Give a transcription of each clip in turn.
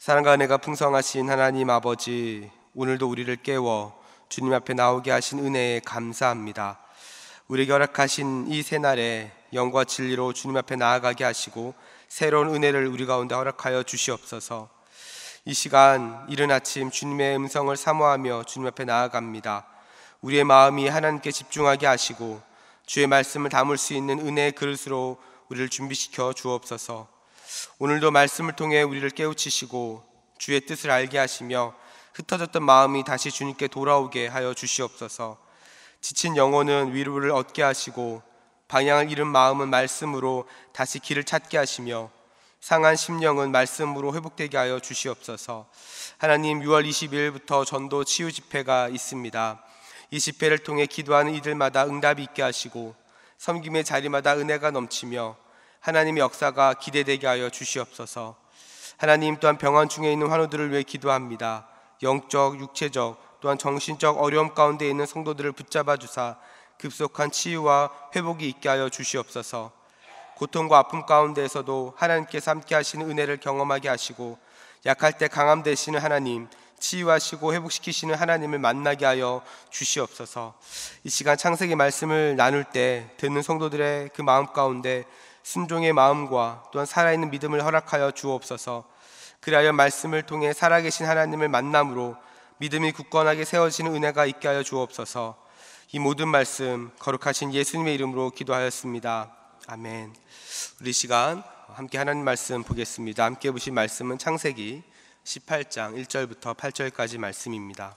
사랑과 은혜가 풍성하신 하나님 아버지, 오늘도 우리를 깨워 주님 앞에 나오게 하신 은혜에 감사합니다. 우리에게 허락하신 이 새날에 영과 진리로 주님 앞에 나아가게 하시고 새로운 은혜를 우리 가운데 허락하여 주시옵소서. 이 시간 이른 아침 주님의 음성을 사모하며 주님 앞에 나아갑니다. 우리의 마음이 하나님께 집중하게 하시고 주의 말씀을 담을 수 있는 은혜의 그릇으로 우리를 준비시켜 주옵소서. 오늘도 말씀을 통해 우리를 깨우치시고 주의 뜻을 알게 하시며 흩어졌던 마음이 다시 주님께 돌아오게 하여 주시옵소서. 지친 영혼은 위로를 얻게 하시고 방향을 잃은 마음은 말씀으로 다시 길을 찾게 하시며 상한 심령은 말씀으로 회복되게 하여 주시옵소서. 하나님, 6월 22일부터 전도 치유 집회가 있습니다. 이 집회를 통해 기도하는 이들마다 응답이 있게 하시고 섬김의 자리마다 은혜가 넘치며 하나님의 역사가 기대되게 하여 주시옵소서. 하나님, 또한 병원 중에 있는 환우들을 위해 기도합니다. 영적, 육체적, 또한 정신적 어려움 가운데 있는 성도들을 붙잡아 주사 급속한 치유와 회복이 있게 하여 주시옵소서. 고통과 아픔 가운데에서도 하나님께서 함께 하시는 은혜를 경험하게 하시고 약할 때 강함 되시는 하나님, 치유하시고 회복시키시는 하나님을 만나게 하여 주시옵소서. 이 시간 창세기 말씀을 나눌 때 듣는 성도들의 그 마음 가운데 순종의 마음과 또한 살아있는 믿음을 허락하여 주옵소서. 그리하여 말씀을 통해 살아계신 하나님을 만남으로 믿음이 굳건하게 세워지는 은혜가 있게 하여 주옵소서. 이 모든 말씀 거룩하신 예수님의 이름으로 기도하였습니다. 아멘. 우리 시간 함께 하나님 말씀 보겠습니다. 함께 보신 말씀은 창세기 18장 1절부터 8절까지 말씀입니다.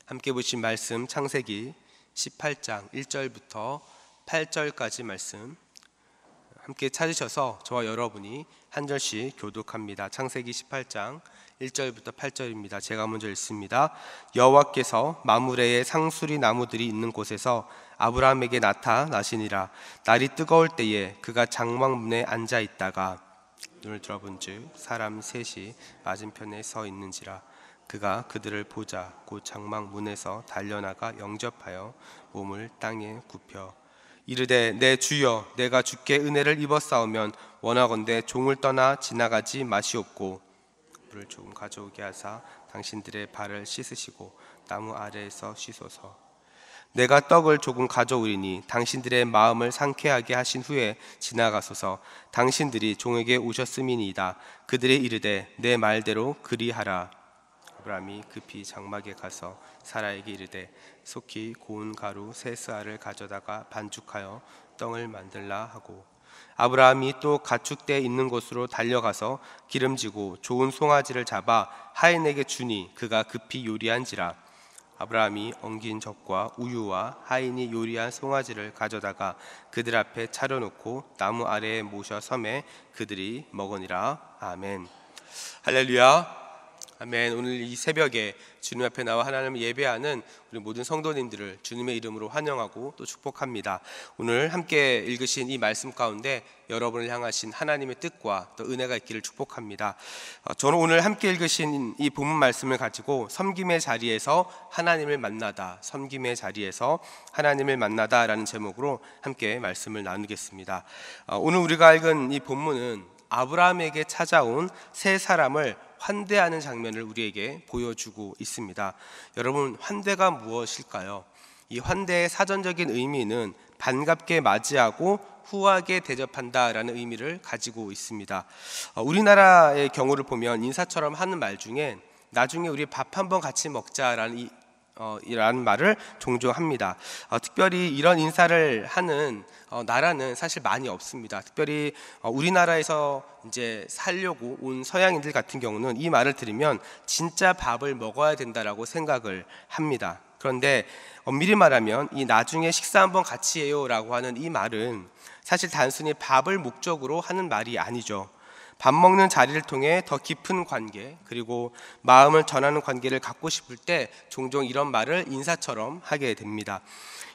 함께 보신 말씀 창세기 18장 1절부터 8절까지 말씀 함께 찾으셔서 저와 여러분이 한 절씩 교독합니다. 창세기 18장 1절부터 8절입니다. 제가 먼저 읽습니다. 여호와께서 마므레의 상수리 나무들이 있는 곳에서 아브라함에게 나타나시니라. 날이 뜨거울 때에 그가 장막문에 앉아 있다가 눈을 들어본즉 사람 셋이 맞은편에 서 있는지라. 그가 그들을 보자 곧 장막문에서 달려나가 영접하여 몸을 땅에 굽혀 이르되 내 주여, 내가 주께 은혜를 입었사오면 원하건대 종을 떠나 지나가지 마시옵고 물을 조금 가져오게 하사 당신들의 발을 씻으시고 나무 아래에서 씻소서. 내가 떡을 조금 가져오리니 당신들의 마음을 상쾌하게 하신 후에 지나가소서. 당신들이 종에게 오셨음이니이다. 그들이 이르되 내 말대로 그리하라. 아브라함이 급히 장막에 가서 사라에게 이르되 속히 고운 가루 세 스아를 가져다가 반죽하여 떡을 만들라 하고 아브라함이 또 가축대 있는 곳으로 달려가서 기름지고 좋은 송아지를 잡아 하인에게 주니 그가 급히 요리한지라. 아브라함이 엉긴 젖과 우유와 하인이 요리한 송아지를 가져다가 그들 앞에 차려놓고 나무 아래에 모셔 섬에 그들이 먹으니라. 아멘. 할렐루야. 아멘. 오늘 이 새벽에 주님 앞에 나와 하나님을 예배하는 우리 모든 성도님들을 주님의 이름으로 환영하고 또 축복합니다. 오늘 함께 읽으신 이 말씀 가운데 여러분을 향하신 하나님의 뜻과 또 은혜가 있기를 축복합니다. 저는 오늘 함께 읽으신 이 본문 말씀을 가지고 섬김의 자리에서 하나님을 만나다, 섬김의 자리에서 하나님을 만나다 라는 제목으로 함께 말씀을 나누겠습니다. 오늘 우리가 읽은 이 본문은 아브라함에게 찾아온 세 사람을 환대하는 장면을 우리에게 보여주고 있습니다. 여러분, 환대가 무엇일까요? 이 환대의 사전적인 의미는 반갑게 맞이하고 후하게 대접한다라는 의미를 가지고 있습니다. 우리나라의 경우를 보면 인사처럼 하는 말 중에 나중에 우리 밥 한번 같이 먹자라는 이라는 말을 종종 합니다. 특별히 이런 인사를 하는 나라는 사실 많이 없습니다. 특별히 우리나라에서 이제 살려고 온 서양인들 같은 경우는 이 말을 들으면 진짜 밥을 먹어야 된다라고 생각을 합니다. 그런데 엄밀히 말하면 이 나중에 식사 한번 같이 해요라고 하는 이 말은 사실 단순히 밥을 목적으로 하는 말이 아니죠. 밥 먹는 자리를 통해 더 깊은 관계, 그리고 마음을 전하는 관계를 갖고 싶을 때 종종 이런 말을 인사처럼 하게 됩니다.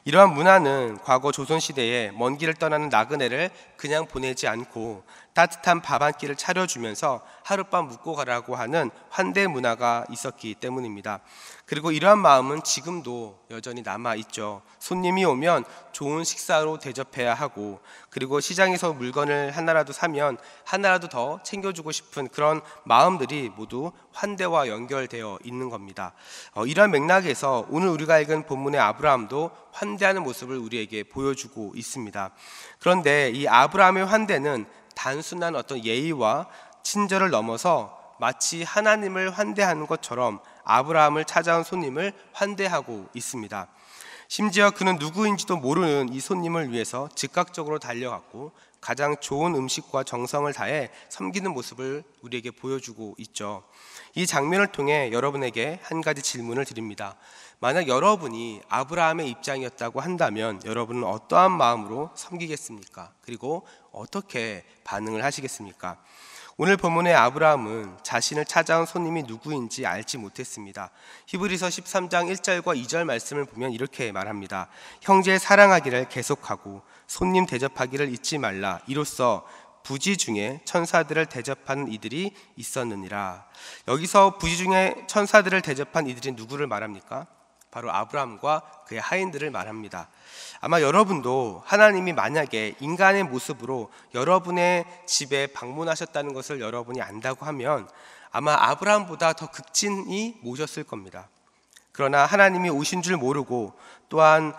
이러한 문화는 과거 조선시대에 먼 길을 떠나는 나그네를 그냥 보내지 않고 따뜻한 밥 한 끼를 차려주면서 하룻밤 묵고 가라고 하는 환대 문화가 있었기 때문입니다. 그리고 이러한 마음은 지금도 여전히 남아있죠. 손님이 오면 좋은 식사로 대접해야 하고, 그리고 시장에서 물건을 하나라도 사면 하나라도 더 챙겨주고 싶은 그런 마음들이 모두 환대와 연결되어 있는 겁니다. 이러한 맥락에서 오늘 우리가 읽은 본문의 아브라함도 환대하는 모습을 우리에게 보여주고 있습니다. 그런데 이 아브라함의 환대는 단순한 어떤 예의와 친절을 넘어서 마치 하나님을 환대하는 것처럼 아브라함을 찾아온 손님을 환대하고 있습니다. 심지어 그는 누구인지도 모르는 이 손님을 위해서 즉각적으로 달려갔고 가장 좋은 음식과 정성을 다해 섬기는 모습을 우리에게 보여주고 있죠. 이 장면을 통해 여러분에게 한 가지 질문을 드립니다. 만약 여러분이 아브라함의 입장이었다고 한다면 여러분은 어떠한 마음으로 섬기겠습니까? 그리고 어떻게 반응을 하시겠습니까? 오늘 본문의 아브라함은 자신을 찾아온 손님이 누구인지 알지 못했습니다. 히브리서 13장 1절과 2절 말씀을 보면 이렇게 말합니다. 형제 사랑하기를 계속하고 손님 대접하기를 잊지 말라. 이로써 부지 중에 천사들을 대접하는 이들이 있었느니라. 여기서 부지 중에 천사들을 대접한 이들이 누구를 말합니까? 바로 아브라함과 그의 하인들을 말합니다. 아마 여러분도 하나님이 만약에 인간의 모습으로 여러분의 집에 방문하셨다는 것을 여러분이 안다고 하면 아마 아브라함보다 더 극진히 모셨을 겁니다. 그러나 하나님이 오신 줄 모르고 또한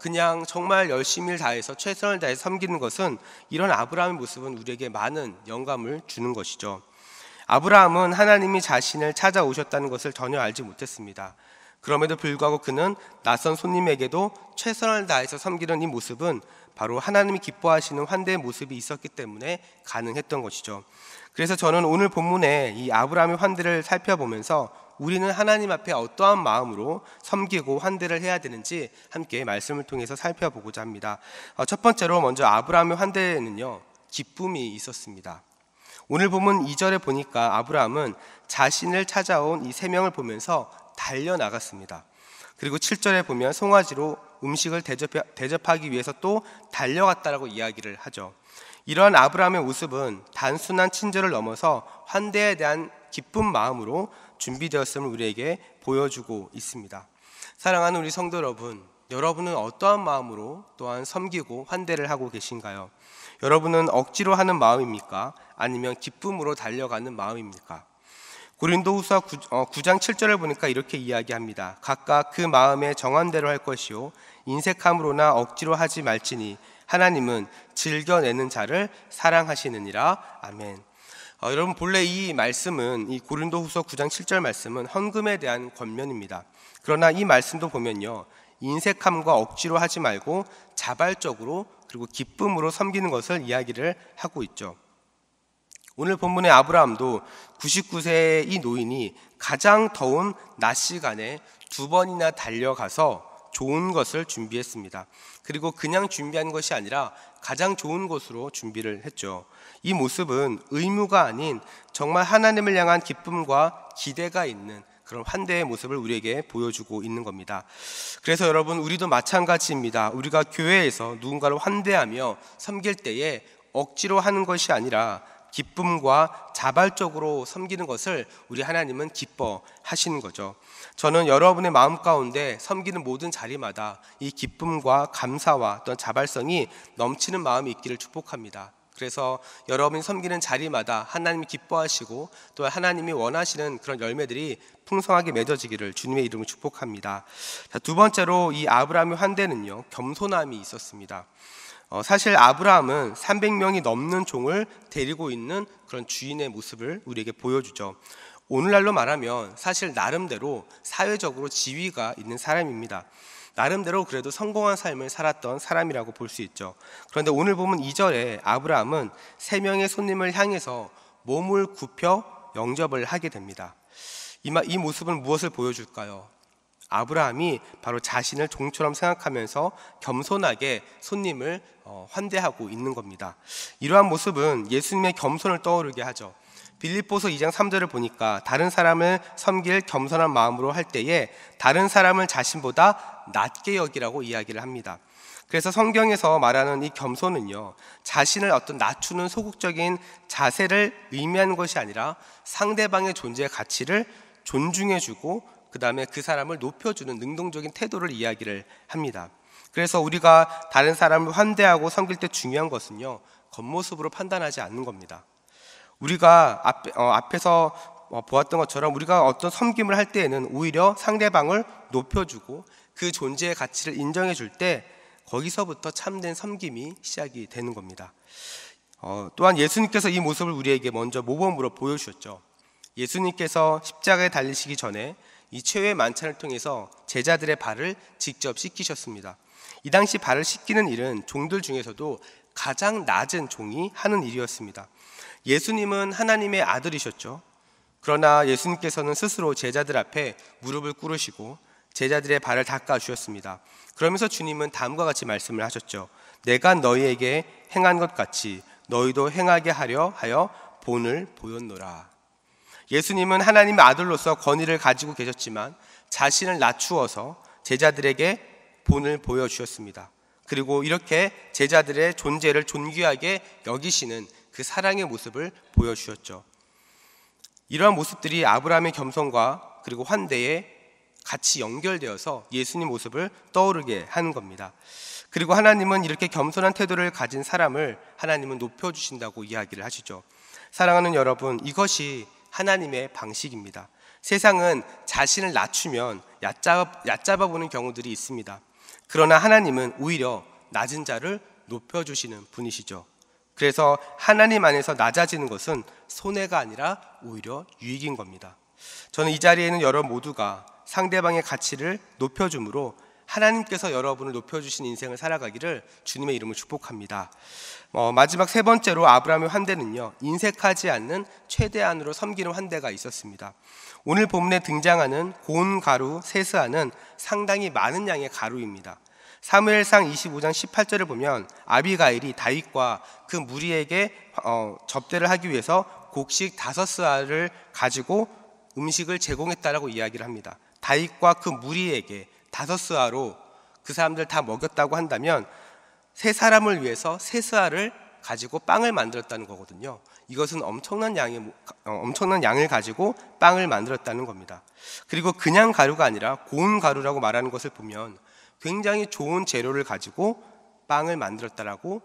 그냥 정말 열심히 다해서 최선을 다해서 섬기는 것은 이런 아브라함의 모습은 우리에게 많은 영감을 주는 것이죠. 아브라함은 하나님이 자신을 찾아오셨다는 것을 전혀 알지 못했습니다. 그럼에도 불구하고 그는 낯선 손님에게도 최선을 다해서 섬기는 이 모습은 바로 하나님이 기뻐하시는 환대의 모습이 있었기 때문에 가능했던 것이죠. 그래서 저는 오늘 본문에 이 아브라함의 환대를 살펴보면서 우리는 하나님 앞에 어떠한 마음으로 섬기고 환대를 해야 되는지 함께 말씀을 통해서 살펴보고자 합니다. 첫 번째로 먼저 아브라함의 환대에는요, 기쁨이 있었습니다. 오늘 본문 2절에 보니까 아브라함은 자신을 찾아온 이 세 명을 보면서 달려나갔습니다. 그리고 7절에 보면 송아지로 음식을 대접하기 위해서 또 달려갔다라고 이야기를 하죠. 이러한 아브라함의 모습은 단순한 친절을 넘어서 환대에 대한 기쁜 마음으로 준비되었음을 우리에게 보여주고 있습니다. 사랑하는 우리 성도 여러분, 여러분은 어떠한 마음으로 또한 섬기고 환대를 하고 계신가요? 여러분은 억지로 하는 마음입니까? 아니면 기쁨으로 달려가는 마음입니까? 고린도후서 9장 7절을 보니까 이렇게 이야기합니다. 각각 그 마음에 정한 대로 할 것이요 인색함으로나 억지로 하지 말지니 하나님은 즐겨내는 자를 사랑하시느니라. 아멘. 여러분, 본래 이 말씀은, 이 고린도후서 9장 7절 말씀은 헌금에 대한 권면입니다. 그러나 이 말씀도 보면요, 인색함과 억지로 하지 말고 자발적으로 그리고 기쁨으로 섬기는 것을 이야기를 하고 있죠. 오늘 본문의 아브라함도 99세의 이 노인이 가장 더운 낮 시간에 2번이나 달려가서 좋은 것을 준비했습니다. 그리고 그냥 준비한 것이 아니라 가장 좋은 곳으로 준비를 했죠. 이 모습은 의무가 아닌 정말 하나님을 향한 기쁨과 기대가 있는 그런 환대의 모습을 우리에게 보여주고 있는 겁니다. 그래서 여러분, 우리도 마찬가지입니다. 우리가 교회에서 누군가를 환대하며 섬길 때에 억지로 하는 것이 아니라 기쁨과 자발적으로 섬기는 것을 우리 하나님은 기뻐하시는 거죠. 저는 여러분의 마음 가운데 섬기는 모든 자리마다 이 기쁨과 감사와 어떤 자발성이 넘치는 마음이 있기를 축복합니다. 그래서 여러분이 섬기는 자리마다 하나님이 기뻐하시고 또 하나님이 원하시는 그런 열매들이 풍성하게 맺어지기를 주님의 이름으로 축복합니다. 두 번째로 이 아브라함의 환대는요, 겸손함이 있었습니다. 사실 아브라함은 300명이 넘는 종을 데리고 있는 그런 주인의 모습을 우리에게 보여주죠. 오늘날로 말하면 사실 나름대로 사회적으로 지위가 있는 사람입니다. 나름대로 그래도 성공한 삶을 살았던 사람이라고 볼 수 있죠. 그런데 오늘 보면 2절에 아브라함은 3명의 손님을 향해서 몸을 굽혀 영접을 하게 됩니다. 이 모습은 무엇을 보여줄까요? 아브라함이 바로 자신을 종처럼 생각하면서 겸손하게 손님을 환대하고 있는 겁니다. 이러한 모습은 예수님의 겸손을 떠오르게 하죠. 빌립보서 2장 3절을 보니까 다른 사람을 섬길 겸손한 마음으로 할 때에 다른 사람을 자신보다 낮게 여기라고 이야기를 합니다. 그래서 성경에서 말하는 이 겸손은요, 자신을 어떤 낮추는 소극적인 자세를 의미하는 것이 아니라 상대방의 존재의 가치를 존중해주고 그 다음에 그 사람을 높여주는 능동적인 태도를 이야기를 합니다. 그래서 우리가 다른 사람을 환대하고 섬길 때 중요한 것은요, 겉모습으로 판단하지 않는 겁니다. 우리가 앞에서 보았던 것처럼 우리가 어떤 섬김을 할 때에는 오히려 상대방을 높여주고 그 존재의 가치를 인정해 줄 때 거기서부터 참된 섬김이 시작이 되는 겁니다. 또한 예수님께서 이 모습을 우리에게 먼저 모범으로 보여주셨죠. 예수님께서 십자가에 달리시기 전에 이 최후의 만찬을 통해서 제자들의 발을 직접 씻기셨습니다. 이 당시 발을 씻기는 일은 종들 중에서도 가장 낮은 종이 하는 일이었습니다. 예수님은 하나님의 아들이셨죠. 그러나 예수님께서는 스스로 제자들 앞에 무릎을 꿇으시고 제자들의 발을 닦아주셨습니다. 그러면서 주님은 다음과 같이 말씀을 하셨죠. 내가 너희에게 행한 것 같이 너희도 행하게 하려 하여 본을 보였노라. 예수님은 하나님의 아들로서 권위를 가지고 계셨지만 자신을 낮추어서 제자들에게 본을 보여주셨습니다. 그리고 이렇게 제자들의 존재를 존귀하게 여기시는 그 사랑의 모습을 보여주셨죠. 이러한 모습들이 아브라함의 겸손과 그리고 환대에 같이 연결되어서 예수님 모습을 떠오르게 하는 겁니다. 그리고 하나님은 이렇게 겸손한 태도를 가진 사람을 하나님은 높여주신다고 이야기를 하시죠. 사랑하는 여러분, 이것이 하나님의 방식입니다. 세상은 자신을 낮추면 얕잡아 보는 경우들이 있습니다. 그러나 하나님은 오히려 낮은 자를 높여주시는 분이시죠. 그래서 하나님 안에서 낮아지는 것은 손해가 아니라 오히려 유익인 겁니다. 저는 이 자리에 있는 여러분 모두가 상대방의 가치를 높여줌으로 하나님께서 여러분을 높여주신 인생을 살아가기를 주님의 이름으로 축복합니다. 마지막 세 번째로 아브라함의 환대는요, 인색하지 않는 최대한으로 섬기는 환대가 있었습니다. 오늘 본문에 등장하는 고운 가루 세스아는 상당히 많은 양의 가루입니다. 사무엘상 25장 18절을 보면 아비가일이 다윗과 그 무리에게 접대를 하기 위해서 곡식 5스아를 가지고 음식을 제공했다라고 이야기를 합니다. 다윗과 그 무리에게 5스아로 그 사람들 다 먹였다고 한다면 세 사람을 위해서 3스아를 가지고 빵을 만들었다는 거거든요. 이것은 엄청난 양을 가지고 빵을 만들었다는 겁니다. 그리고 그냥 가루가 아니라 고운 가루라고 말하는 것을 보면 굉장히 좋은 재료를 가지고 빵을 만들었다라고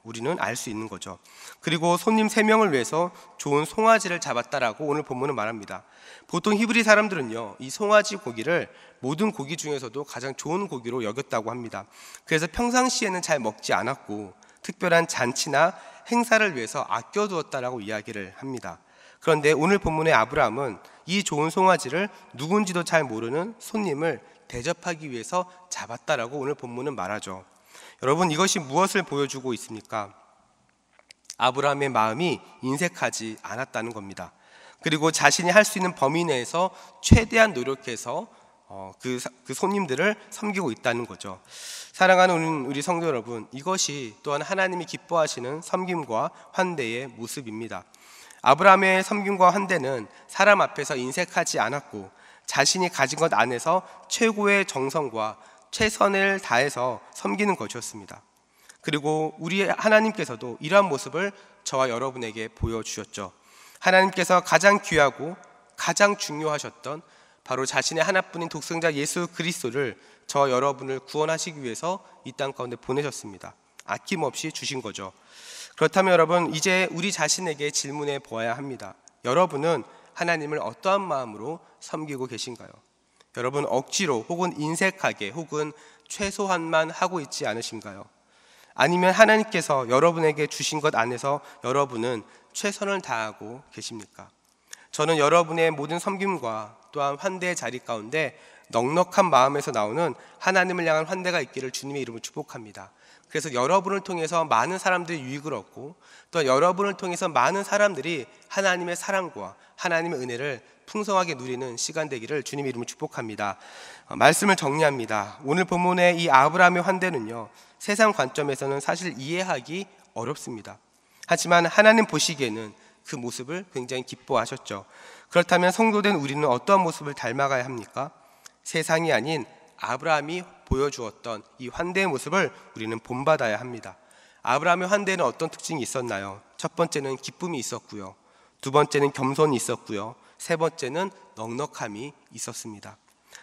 우리는 알 수 있는 거죠. 그리고 손님 3명을 위해서 좋은 송아지를 잡았다라고 오늘 본문은 말합니다. 보통 히브리 사람들은요, 이 송아지 고기를 모든 고기 중에서도 가장 좋은 고기로 여겼다고 합니다. 그래서 평상시에는 잘 먹지 않았고 특별한 잔치나 행사를 위해서 아껴두었다라고 이야기를 합니다. 그런데 오늘 본문의 아브라함은 이 좋은 송아지를 누군지도 잘 모르는 손님을 대접하기 위해서 잡았다라고 오늘 본문은 말하죠. 여러분, 이것이 무엇을 보여주고 있습니까? 아브라함의 마음이 인색하지 않았다는 겁니다. 그리고 자신이 할 수 있는 범위 내에서 최대한 노력해서 그 손님들을 섬기고 있다는 거죠. 사랑하는 우리 성도 여러분, 이것이 또한 하나님이 기뻐하시는 섬김과 환대의 모습입니다. 아브라함의 섬김과 환대는 사람 앞에서 인색하지 않았고 자신이 가진 것 안에서 최고의 정성과 최선을 다해서 섬기는 것이었습니다. 그리고 우리 하나님께서도 이러한 모습을 저와 여러분에게 보여주셨죠. 하나님께서 가장 귀하고 가장 중요하셨던 바로 자신의 하나뿐인 독생자 예수 그리스도를 저와 여러분을 구원하시기 위해서 이 땅 가운데 보내셨습니다. 아낌없이 주신 거죠. 그렇다면 여러분, 이제 우리 자신에게 질문해 보아야 합니다. 여러분은 하나님을 어떠한 마음으로 섬기고 계신가요? 여러분, 억지로 혹은 인색하게 혹은 최소한만 하고 있지 않으신가요? 아니면 하나님께서 여러분에게 주신 것 안에서 여러분은 최선을 다하고 계십니까? 저는 여러분의 모든 섬김과 또한 환대의 자리 가운데 넉넉한 마음에서 나오는 하나님을 향한 환대가 있기를 주님의 이름으로 축복합니다. 그래서 여러분을 통해서 많은 사람들이 유익을 얻고 또 여러분을 통해서 많은 사람들이 하나님의 사랑과 하나님의 은혜를 풍성하게 누리는 시간 되기를 주님의 이름으로 축복합니다. 말씀을 정리합니다. 오늘 본문의 이 아브라함의 환대는요, 세상 관점에서는 사실 이해하기 어렵습니다. 하지만 하나님 보시기에는 그 모습을 굉장히 기뻐하셨죠. 그렇다면 성도된 우리는 어떠한 모습을 닮아가야 합니까? 세상이 아닌 아브라함이 보여주었던 이 환대의 모습을 우리는 본받아야 합니다. 아브라함의 환대에는 어떤 특징이 있었나요? 첫 번째는 기쁨이 있었고요. 두 번째는 겸손이 있었고요. 세 번째는 넉넉함이 있었습니다.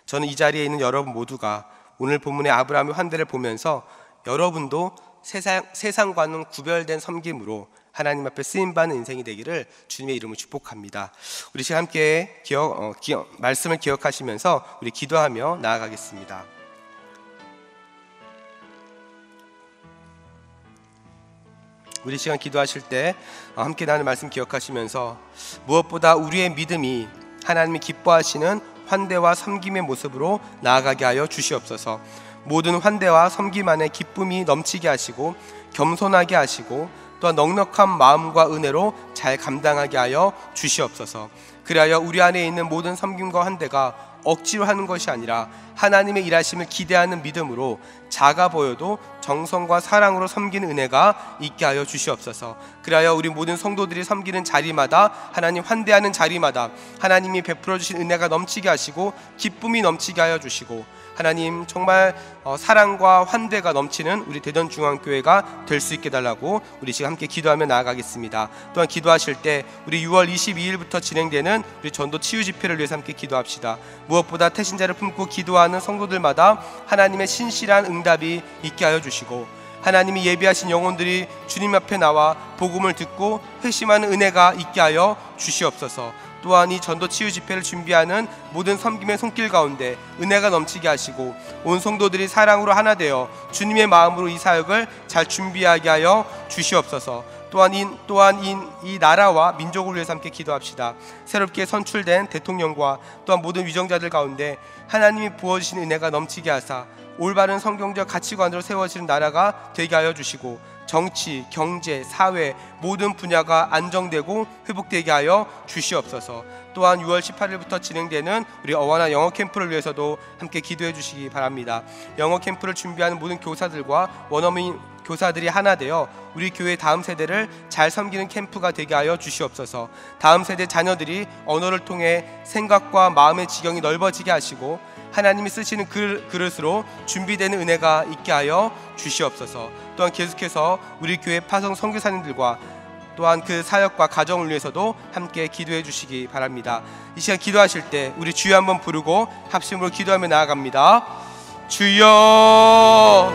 저는 이 자리에 있는 여러분 모두가 오늘 본문의 아브라함의 환대를 보면서 여러분도 세상과는 구별된 섬김으로 하나님 앞에 쓰임받는 인생이 되기를 주님의 이름으로 축복합니다. 우리 시간 함께 말씀을 기억하시면서 우리 기도하며 나아가겠습니다. 우리 시간 기도하실 때 함께 나누는 말씀 기억하시면서 무엇보다 우리의 믿음이 하나님이 기뻐하시는 환대와 섬김의 모습으로 나아가게 하여 주시옵소서. 모든 환대와 섬김 안에 기쁨이 넘치게 하시고 겸손하게 하시고 또한 넉넉한 마음과 은혜로 잘 감당하게 하여 주시옵소서. 그리하여 우리 안에 있는 모든 섬김과 환대가 억지로 하는 것이 아니라 하나님의 일하심을 기대하는 믿음으로 작아 보여도 정성과 사랑으로 섬기는 은혜가 있게 하여 주시옵소서. 그리하여 우리 모든 성도들이 섬기는 자리마다, 하나님 환대하는 자리마다 하나님이 베풀어 주신 은혜가 넘치게 하시고 기쁨이 넘치게 하여 주시고, 하나님 정말 사랑과 환대가 넘치는 우리 대전중앙교회가 될 수 있게 달라고 우리 지금 함께 기도하며 나아가겠습니다. 또한 기도하실 때 우리 6월 22일부터 진행되는 우리 전도 치유 집회를 위해서 함께 기도합시다. 무엇보다 태신자를 품고 기도하는 성도들마다 하나님의 신실한 응답이 있게 하여 주시고, 하나님이 예비하신 영혼들이 주님 앞에 나와 복음을 듣고 회심하는 은혜가 있게 하여 주시옵소서. 또한 이 전도 치유 집회를 준비하는 모든 섬김의 손길 가운데 은혜가 넘치게 하시고 온 성도들이 사랑으로 하나 되어 주님의 마음으로 이 사역을 잘 준비하게 하여 주시옵소서. 또한 이 나라와 민족을 위해서 함께 기도합시다. 새롭게 선출된 대통령과 또한 모든 위정자들 가운데 하나님이 부어주신 은혜가 넘치게 하사 올바른 성경적 가치관으로 세워지는 나라가 되게 하여 주시고, 정치, 경제, 사회 모든 분야가 안정되고 회복되게 하여 주시옵소서. 또한 6월 18일부터 진행되는 우리 어원화 영어 캠프를 위해서도 함께 기도해 주시기 바랍니다. 영어 캠프를 준비하는 모든 교사들과 원어민 교사들이 하나 되어 우리 교회 다음 세대를 잘 섬기는 캠프가 되게 하여 주시옵소서. 다음 세대 자녀들이 언어를 통해 생각과 마음의 지경이 넓어지게 하시고 하나님이 쓰시는 그릇으로 준비되는 은혜가 있게 하여 주시옵소서. 또한 계속해서 우리 교회 파송 선교사님들과 또한 그 사역과 가정을 위해서도 함께 기도해 주시기 바랍니다. 이 시간 기도하실 때 우리 주여 한번 부르고 합심으로 기도하며 나아갑니다. 주여,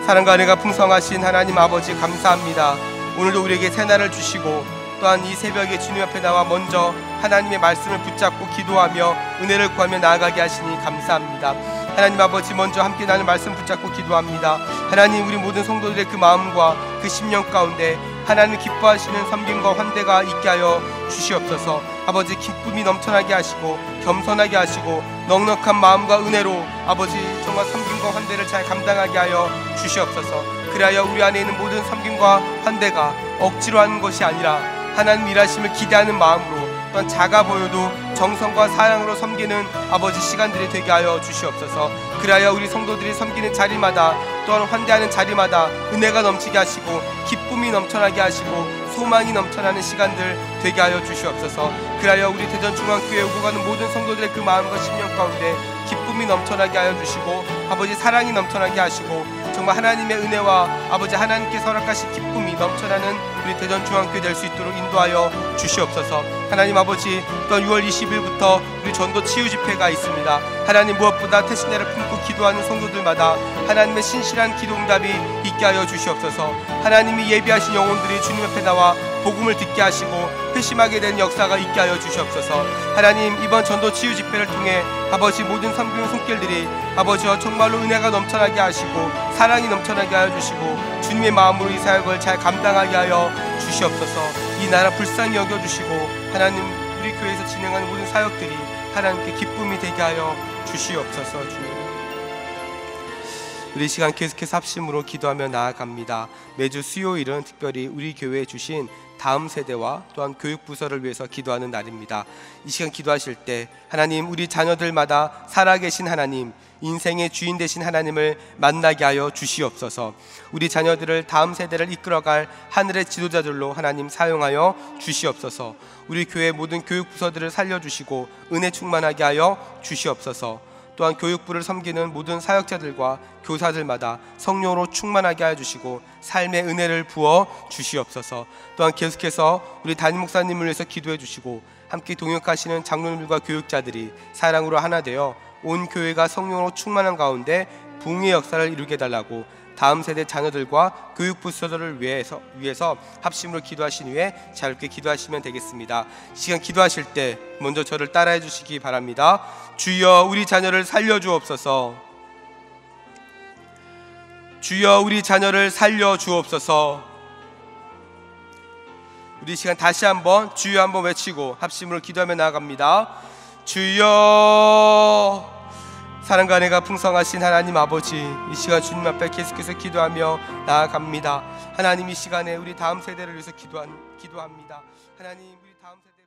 사랑과 은혜가 풍성하신 하나님 아버지 감사합니다. 오늘도 우리에게 새날을 주시고 또한 이 새벽에 주님 앞에 나와 먼저 하나님의 말씀을 붙잡고 기도하며 은혜를 구하며 나아가게 하시니 감사합니다. 하나님 아버지, 먼저 함께 나는 말씀 붙잡고 기도합니다. 하나님, 우리 모든 성도들의 그 마음과 그 심령 가운데 하나님 기뻐하시는 섬김과 환대가 있게 하여 주시옵소서. 아버지, 기쁨이 넘쳐나게 하시고 겸손하게 하시고 넉넉한 마음과 은혜로 아버지 정말 섬김과 환대를 잘 감당하게 하여 주시옵소서. 그리하여 우리 안에 있는 모든 섬김과 환대가 억지로 하는 것이 아니라 하나님 일하심을 기대하는 마음으로 또한 작아 보여도 정성과 사랑으로 섬기는 아버지 시간들이 되게 하여 주시옵소서. 그리하여 우리 성도들이 섬기는 자리마다 또한 환대하는 자리마다 은혜가 넘치게 하시고 기쁨이 넘쳐나게 하시고 소망이 넘쳐나는 시간들 되게 하여 주시옵소서. 그리하여 우리 대전중앙교회에 오고 가는 모든 성도들의 그 마음과 심령 가운데 기쁨이 넘쳐나게 하여 주시고 아버지 사랑이 넘쳐나게 하시고 정말 하나님의 은혜와 아버지 하나님께서 허락하신 기쁨이 넘쳐나는 우리 대전중앙교회 될 수 있도록 인도하여 주시옵소서. 하나님 아버지, 또한 6월 20일부터 우리 전도 치유 집회가 있습니다. 하나님, 무엇보다 태신자를 품고 기도하는 성도들마다 하나님의 신실한 기도 응답이 있게 하여 주시옵소서. 하나님이 예비하신 영혼들이 주님 앞에 나와 복음을 듣게 하시고 회심하게 된 역사가 있게 하여 주시옵소서. 하나님, 이번 전도 치유 집회를 통해 아버지 모든 섬김의 손길들이 아버지와 정말로 은혜가 넘쳐나게 하시고 사랑이 넘쳐나게 하여 주시고 주님의 마음으로 이 사역을 잘 감당하게 하여 주시옵소서. 이 나라 불쌍히 여겨주시고 하나님, 우리 교회에서 진행하는 모든 사역들이 하나님께 기쁨이 되게 하여 주시옵소서. 주님, 우리 시간 계속해서 합심으로 기도하며 나아갑니다. 매주 수요일은 특별히 우리 교회에 주신 다음 세대와 또한 교육부서를 위해서 기도하는 날입니다. 이 시간 기도하실 때 하나님, 우리 자녀들마다 살아계신 하나님, 인생의 주인 되신 하나님을 만나게 하여 주시옵소서. 우리 자녀들을 다음 세대를 이끌어갈 하늘의 지도자들로 하나님 사용하여 주시옵소서. 우리 교회 모든 교육부서들을 살려주시고 은혜 충만하게 하여 주시옵소서. 또한 교육부를 섬기는 모든 사역자들과 교사들마다 성령으로 충만하게 하여 주시고 삶의 은혜를 부어 주시옵소서. 또한 계속해서 우리 담임 목사님을 위해서 기도해 주시고 함께 동역하시는 장로님들과 교육자들이 사랑으로 하나 되어 온 교회가 성령으로 충만한 가운데 부흥의 역사를 이루게 해달라고 다음 세대 자녀들과 교육부 수도를 위해서 합심으로 기도하신 후에 자유롭게 기도하시면 되겠습니다. 시간 기도하실 때 먼저 저를 따라해 주시기 바랍니다. 주여, 우리 자녀를 살려주옵소서. 주여, 우리 자녀를 살려주옵소서. 우리 시간 다시 한번 주여 한번 외치고 합심으로 기도하며 나아갑니다. 주여. 사랑과 은혜가 풍성하신 하나님 아버지, 이 시간 주님 앞에 계속해서 기도하며 나아갑니다. 하나님, 이 시간에 우리 다음 세대를 위해서 기도합니다. 하나님, 우리 다음 세대